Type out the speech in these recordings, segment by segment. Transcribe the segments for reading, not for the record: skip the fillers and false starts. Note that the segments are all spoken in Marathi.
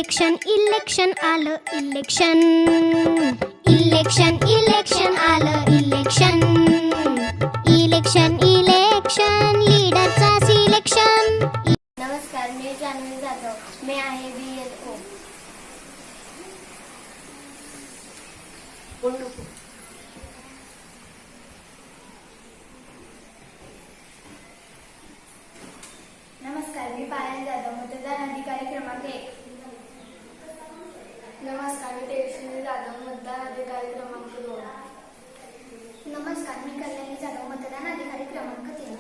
इलेक्शन इलेक्शन आलं इलेक्शन इलेक्शन इलेक्शन आलं इलेक्शन इलेक्शन इलेक्शन लीडरचा सिलेक्शन। नमस्कार, मी जान्हवी जाधव, मी आहे BLO। नमस्कार, मी पायल जाधव, मतदान अधिकारी क्रमांक 1। नमस्कार, मी तेजस्विनी जाधव, मतदान अधिकारी क्रमांक 2। नमस्कार, मी कल्याणी जाधव, मतदान अधिकारी क्रमांक 3।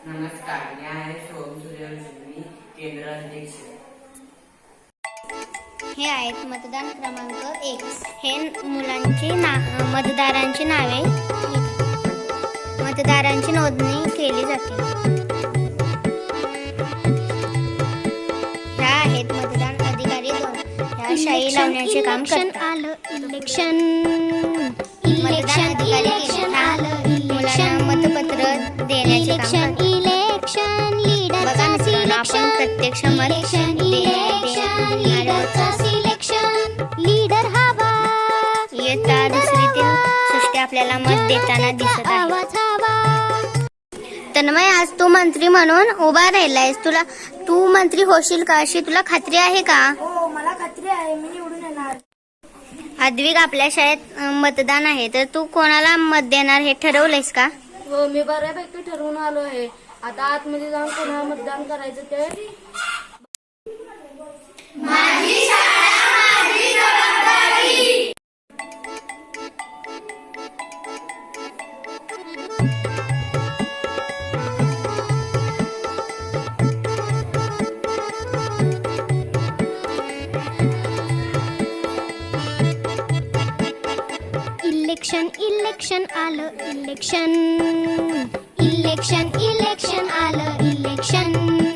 नमस्कार, मी आहे सोहम सूर्यवंशी, मी केंद्र अध्यक्ष। हे आहेत मतदान क्रमांक 1। हे मुलांची मतदारांची नावे, मतदारांची नोंदणी केली जाते। ह्या आहेत मतदान अधिकारी 2। ह्या शाई लावण्याचे काम करतात। आलं इलेक्शन मतदान अधिकारी मुलांना मतपत्र देण्याचे काम करतात। इलेक्शन लीडरचा सिलेक्शन, आपण प्रत्यक्ष मत लीडरचा सिलेक्शन, लीडर हवा। इयत्ता 2री ते 6वी आपल्याला मत देताना दिसत आहे। तन्मय, आज तू मंत्री म्हणून उभा राहिलायस, तू मंत्री होशील का अशी तुला खात्री आहे का? हो, मला खात्री आहे, मी निवडून येणार। अद्विक, आपल्या शाळेत मतदान आहे, तर तू कोणाला मत देणार हे ठरवलंयस का? हो, मी बऱ्यापैकी ठरवून आलो आहे। आता आतमध्ये जाऊन कोणाला मतदान करायचं ते इलेक्शन इलेक्शन आलं इलेक्शन इलेक्शन इलेक्शन आलं इलेक्शन